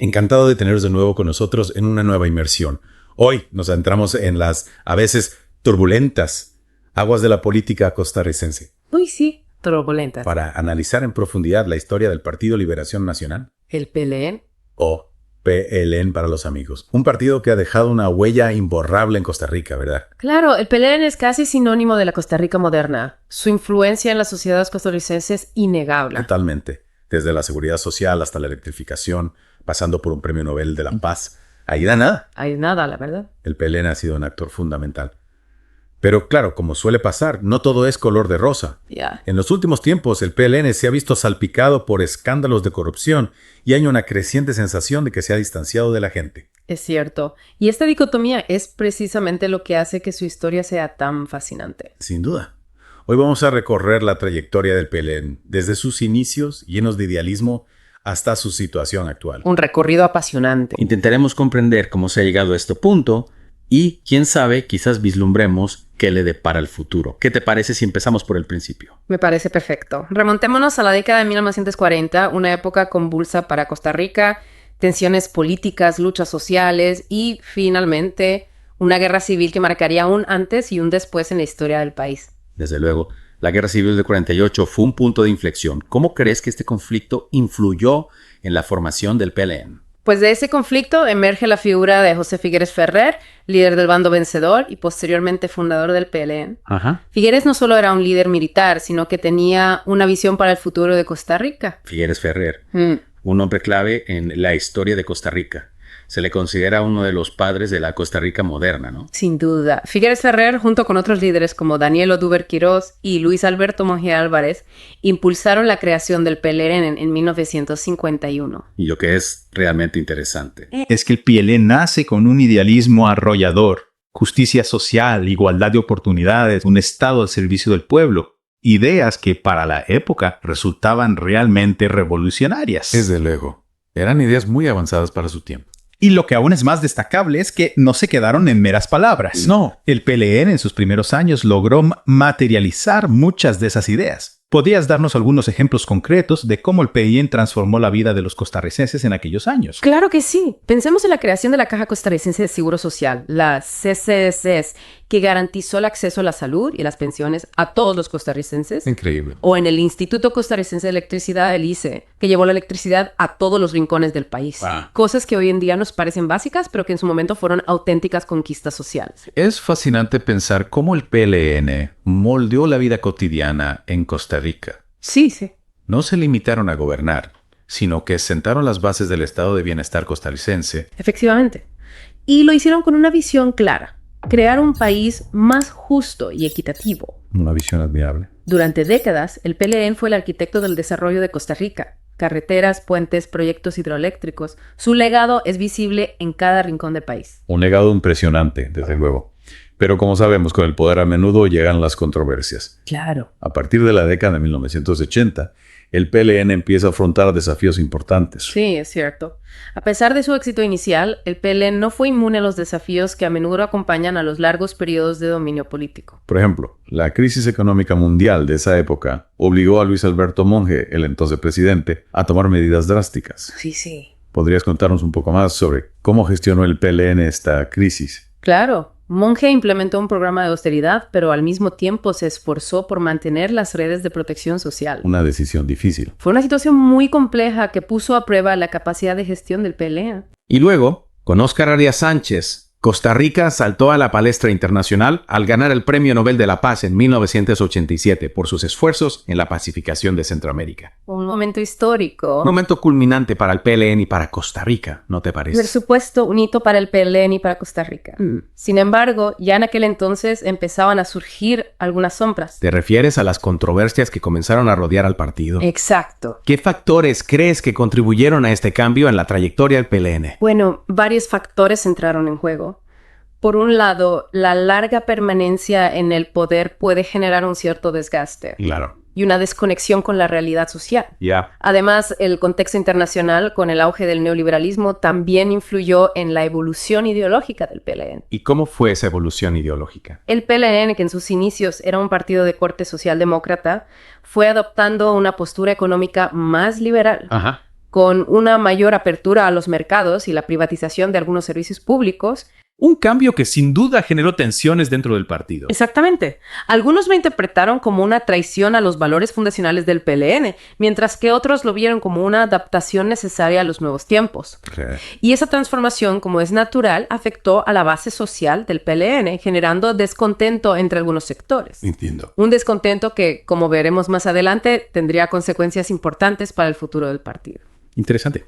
Encantado de teneros de nuevo con nosotros en una nueva inmersión. Hoy nos adentramos en las, a veces, turbulentas aguas de la política costarricense. Uy, sí, turbulentas. Para analizar en profundidad la historia del Partido Liberación Nacional. El PLN. O PLN para los amigos. Un partido que ha dejado una huella imborrable en Costa Rica, ¿verdad? Claro, el PLN es casi sinónimo de la Costa Rica moderna. Su influencia en la sociedad costarricense es innegable. Totalmente. Desde la seguridad social hasta la electrificación, pasando por un premio Nobel de la Paz. Ahí da nada. Hay nada, la verdad. El PLN ha sido un actor fundamental. Pero claro, como suele pasar, no todo es color de rosa. Ya. En los últimos tiempos, el PLN se ha visto salpicado por escándalos de corrupción y hay una creciente sensación de que se ha distanciado de la gente. Es cierto. Y esta dicotomía es precisamente lo que hace que su historia sea tan fascinante. Sin duda. Hoy vamos a recorrer la trayectoria del PLN, desde sus inicios, llenos de idealismo, hasta su situación actual. Un recorrido apasionante. Intentaremos comprender cómo se ha llegado a este punto y, quién sabe, quizás vislumbremos qué le depara el futuro. ¿Qué te parece si empezamos por el principio? Me parece perfecto. Remontémonos a la década de 1940, una época convulsa para Costa Rica, tensiones políticas, luchas sociales y, finalmente, una guerra civil que marcaría un antes y un después en la historia del país. Desde luego, la Guerra Civil del 48 fue un punto de inflexión. ¿Cómo crees que este conflicto influyó en la formación del PLN? Pues de ese conflicto emerge la figura de José Figueres Ferrer, líder del bando vencedor y posteriormente fundador del PLN. Ajá. Figueres no solo era un líder militar, sino que tenía una visión para el futuro de Costa Rica. Figueres Ferrer, un hombre clave en la historia de Costa Rica. Se le considera uno de los padres de la Costa Rica moderna, ¿no? Sin duda. Figueres Ferrer, junto con otros líderes como Daniel Oduber Quirós y Luis Alberto Monge Álvarez, impulsaron la creación del PLN en 1951. Y lo que es realmente interesante es que el PLN nace con un idealismo arrollador, justicia social, igualdad de oportunidades, un Estado al servicio del pueblo. Ideas que para la época resultaban realmente revolucionarias. Desde luego. Eran ideas muy avanzadas para su tiempo. Y lo que aún es más destacable es que no se quedaron en meras palabras. No. El PLN en sus primeros años logró materializar muchas de esas ideas. ¿Podrías darnos algunos ejemplos concretos de cómo el PLN transformó la vida de los costarricenses en aquellos años? Claro que sí. Pensemos en la creación de la Caja Costarricense de Seguro Social, la CCSS, que garantizó el acceso a la salud y las pensiones a todos los costarricenses. Increíble. O en el Instituto Costarricense de Electricidad, el ICE, que llevó la electricidad a todos los rincones del país. Cosas que hoy en día nos parecen básicas, pero que en su momento fueron auténticas conquistas sociales. Es fascinante pensar cómo el PLN moldeó la vida cotidiana en Costa Rica. Sí. No se limitaron a gobernar, sino que sentaron las bases del estado de bienestar costarricense. Efectivamente. Y lo hicieron con una visión clara: crear un país más justo y equitativo. Una visión admirable. Durante décadas, el PLN fue el arquitecto del desarrollo de Costa Rica. Carreteras, puentes, proyectos hidroeléctricos. Su legado es visible en cada rincón del país. Un legado impresionante, desde luego. Pero como sabemos, con el poder a menudo llegan las controversias. Claro. A partir de la década de 1980, el PLN empieza a afrontar desafíos importantes. Sí, es cierto. A pesar de su éxito inicial, el PLN no fue inmune a los desafíos que a menudo acompañan a los largos periodos de dominio político. Por ejemplo, la crisis económica mundial de esa época obligó a Luis Alberto Monge, el entonces presidente, a tomar medidas drásticas. Sí. ¿Podrías contarnos un poco más sobre cómo gestionó el PLN esta crisis? Claro. Monge implementó un programa de austeridad, pero al mismo tiempo se esforzó por mantener las redes de protección social. Una decisión difícil. Fue una situación muy compleja que puso a prueba la capacidad de gestión del PLN. Y luego, con Óscar Arias Sánchez, Costa Rica saltó a la palestra internacional al ganar el Premio Nobel de la Paz en 1987 por sus esfuerzos en la pacificación de Centroamérica. Un momento histórico. Un momento culminante para el PLN y para Costa Rica, ¿no te parece? Por supuesto, un hito para el PLN y para Costa Rica. Sin embargo, ya en aquel entonces empezaban a surgir algunas sombras. ¿Te refieres a las controversias que comenzaron a rodear al partido? Exacto. ¿Qué factores crees que contribuyeron a este cambio en la trayectoria del PLN? Bueno, varios factores entraron en juego. Por un lado, la larga permanencia en el poder puede generar un cierto desgaste. Claro. Y una desconexión con la realidad social. Ya. Además, el contexto internacional con el auge del neoliberalismo también influyó en la evolución ideológica del PLN. ¿Y cómo fue esa evolución ideológica? El PLN, que en sus inicios era un partido de corte socialdemócrata, fue adoptando una postura económica más liberal. Ajá. con una mayor apertura a los mercados y la privatización de algunos servicios públicos. Un cambio que sin duda generó tensiones dentro del partido. Exactamente. Algunos lo interpretaron como una traición a los valores fundacionales del PLN, mientras que otros lo vieron como una adaptación necesaria a los nuevos tiempos. Y esa transformación, como es natural, afectó a la base social del PLN, generando descontento entre algunos sectores. Entiendo. Un descontento que, como veremos más adelante, tendría consecuencias importantes para el futuro del partido. Interesante.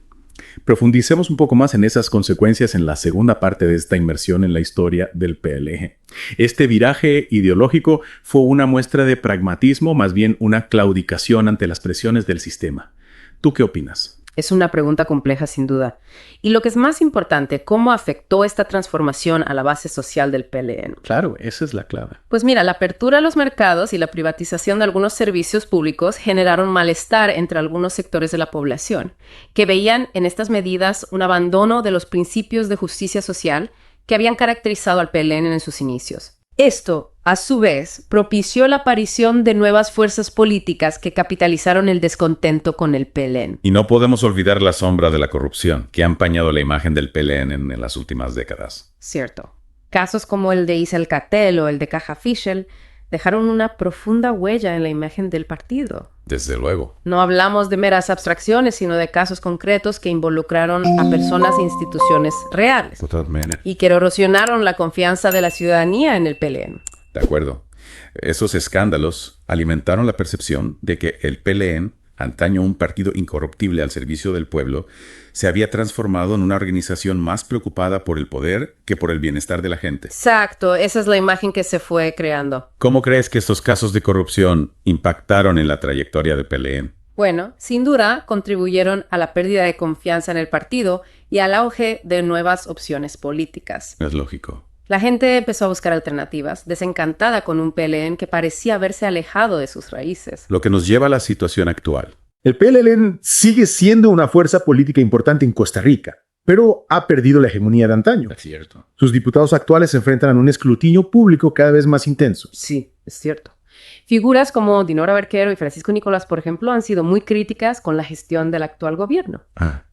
Profundicemos un poco más en esas consecuencias en la segunda parte de esta inmersión en la historia del PLN. Este viraje ideológico fue una muestra de pragmatismo, más bien una claudicación ante las presiones del sistema. ¿Tú qué opinas? Es una pregunta compleja, sin duda. Y lo que es más importante, ¿cómo afectó esta transformación a la base social del PLN? Claro, esa es la clave. Pues mira, la apertura a los mercados y la privatización de algunos servicios públicos generaron malestar entre algunos sectores de la población, que veían en estas medidas un abandono de los principios de justicia social que habían caracterizado al PLN en sus inicios. Esto, a su vez, propició la aparición de nuevas fuerzas políticas que capitalizaron el descontento con el PLN. Y no podemos olvidar la sombra de la corrupción que ha empañado la imagen del PLN en las últimas décadas. Cierto. Casos como el de Iselcatel o el de Caja Fischel dejaron una profunda huella en la imagen del partido. Desde luego. No hablamos de meras abstracciones, sino de casos concretos que involucraron a personas e instituciones reales Totalmente. y que erosionaron la confianza de la ciudadanía en el PLN. De acuerdo. Esos escándalos alimentaron la percepción de que el PLN, antaño un partido incorruptible al servicio del pueblo, se había transformado en una organización más preocupada por el poder que por el bienestar de la gente. Exacto, esa es la imagen que se fue creando. ¿Cómo crees que estos casos de corrupción impactaron en la trayectoria del PLN? Bueno, sin duda contribuyeron a la pérdida de confianza en el partido y al auge de nuevas opciones políticas. Es lógico. La gente empezó a buscar alternativas, desencantada con un PLN que parecía haberse alejado de sus raíces. Lo que nos lleva a la situación actual. El PLN sigue siendo una fuerza política importante en Costa Rica, pero ha perdido la hegemonía de antaño. Es cierto. Sus diputados actuales se enfrentan a un escrutinio público cada vez más intenso. Sí, es cierto. Figuras como Dinora Berquero y Francisco Nicolás, por ejemplo, han sido muy críticas con la gestión del actual gobierno,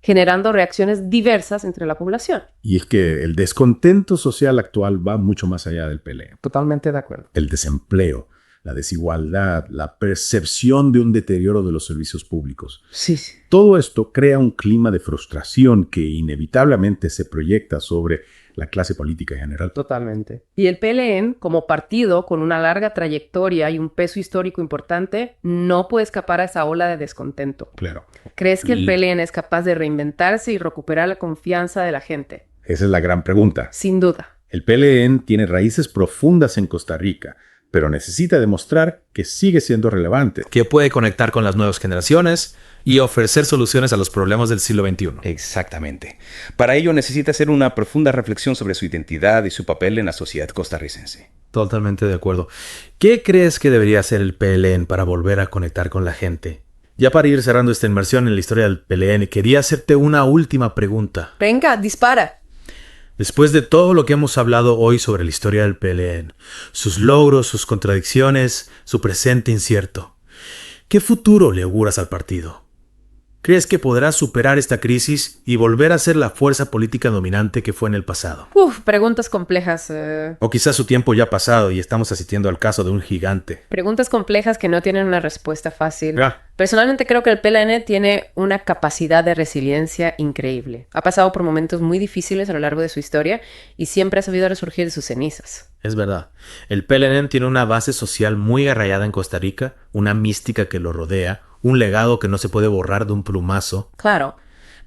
generando reacciones diversas entre la población. Y es que el descontento social actual va mucho más allá del PLN. Totalmente de acuerdo. El desempleo, la desigualdad, la percepción de un deterioro de los servicios públicos. Sí. Todo esto crea un clima de frustración que inevitablemente se proyecta sobre la clase política en general. Totalmente. Y el PLN, como partido con una larga trayectoria y un peso histórico importante, no puede escapar a esa ola de descontento. Claro. ¿Crees que el PLN es capaz de reinventarse y recuperar la confianza de la gente? Esa es la gran pregunta. Sin duda. El PLN tiene raíces profundas en Costa Rica, pero necesita demostrar que sigue siendo relevante. Que puede conectar con las nuevas generaciones y ofrecer soluciones a los problemas del siglo XXI. Exactamente. Para ello necesita hacer una profunda reflexión sobre su identidad y su papel en la sociedad costarricense. Totalmente de acuerdo. ¿Qué crees que debería hacer el PLN para volver a conectar con la gente? Ya para ir cerrando esta inmersión en la historia del PLN, quería hacerte una última pregunta. Venga, dispara. Después de todo lo que hemos hablado hoy sobre la historia del PLN, sus logros, sus contradicciones, su presente incierto, ¿qué futuro le auguras al partido? ¿Crees que podrá superar esta crisis y volver a ser la fuerza política dominante que fue en el pasado? Preguntas complejas. O quizás su tiempo ya ha pasado y estamos asistiendo al caso de un gigante. Preguntas complejas que no tienen una respuesta fácil. Ah. Personalmente creo que el PLN tiene una capacidad de resiliencia increíble. Ha pasado por momentos muy difíciles a lo largo de su historia y siempre ha sabido resurgir de sus cenizas. Es verdad. El PLN tiene una base social muy arraigada en Costa Rica, una mística que lo rodea, un legado que no se puede borrar de un plumazo. Claro.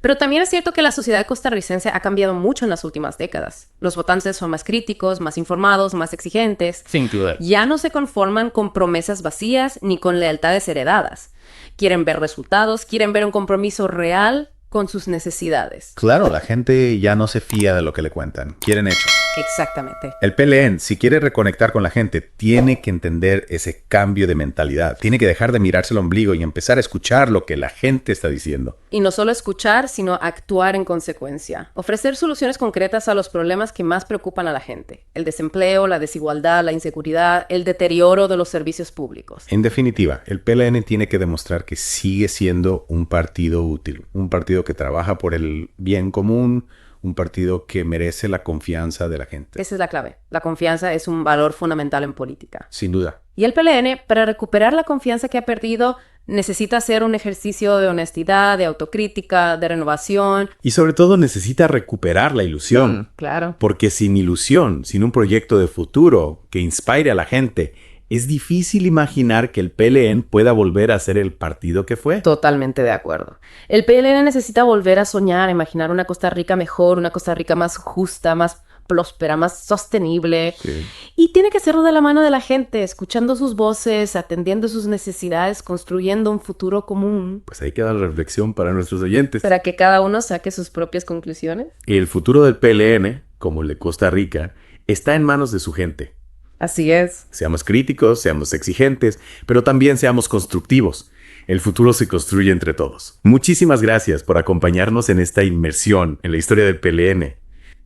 Pero también es cierto que la sociedad costarricense ha cambiado mucho en las últimas décadas. Los votantes son más críticos, más informados, más exigentes. Sin duda. Ya no se conforman con promesas vacías ni con lealtades heredadas. Quieren ver resultados, quieren ver un compromiso real con sus necesidades. Claro, la gente ya no se fía de lo que le cuentan. Quieren hechos. Exactamente. El PLN, si quiere reconectar con la gente, tiene que entender ese cambio de mentalidad. Tiene que dejar de mirarse el ombligo y empezar a escuchar lo que la gente está diciendo. Y no solo escuchar, sino actuar en consecuencia. Ofrecer soluciones concretas a los problemas que más preocupan a la gente. El desempleo, la desigualdad, la inseguridad, el deterioro de los servicios públicos. En definitiva, el PLN tiene que demostrar que sigue siendo un partido útil, un partido que trabaja por el bien común, un partido que merece la confianza de la gente. Esa es la clave. La confianza es un valor fundamental en política. Sin duda. Y el PLN, para recuperar la confianza que ha perdido, necesita hacer un ejercicio de honestidad, de autocrítica, de renovación. Y sobre todo necesita recuperar la ilusión. Claro. Porque sin ilusión, sin un proyecto de futuro que inspire a la gente, es difícil imaginar que el PLN pueda volver a ser el partido que fue. Totalmente de acuerdo. El PLN necesita volver a soñar, imaginar una Costa Rica mejor, una Costa Rica más justa, más próspera, más sostenible. Sí. Y tiene que hacerlo de la mano de la gente, escuchando sus voces, atendiendo sus necesidades, construyendo un futuro común. Pues ahí queda la reflexión para nuestros oyentes. Para que cada uno saque sus propias conclusiones. El futuro del PLN, como el de Costa Rica, está en manos de su gente. Así es. Seamos críticos, seamos exigentes, pero también seamos constructivos. El futuro se construye entre todos. Muchísimas gracias por acompañarnos en esta inmersión en la historia del PLN.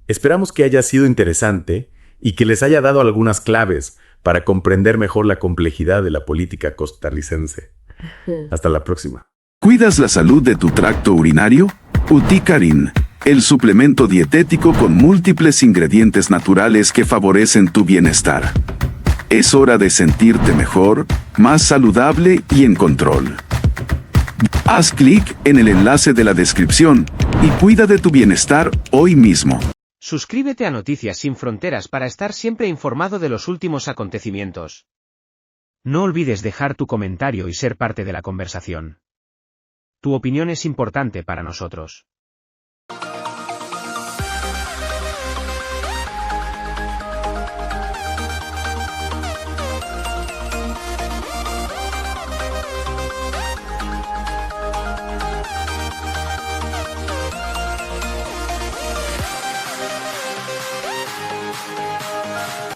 Esperamos que haya sido interesante y que les haya dado algunas claves para comprender mejor la complejidad de la política costarricense. Hasta la próxima. ¿Cuidas la salud de tu tracto urinario? Uticarin, el suplemento dietético con múltiples ingredientes naturales que favorecen tu bienestar. Es hora de sentirte mejor, más saludable y en control. Haz clic en el enlace de la descripción y cuida de tu bienestar hoy mismo. Suscríbete a Noticias Sin Fronteras para estar siempre informado de los últimos acontecimientos. No olvides dejar tu comentario y ser parte de la conversación. Tu opinión es importante para nosotros.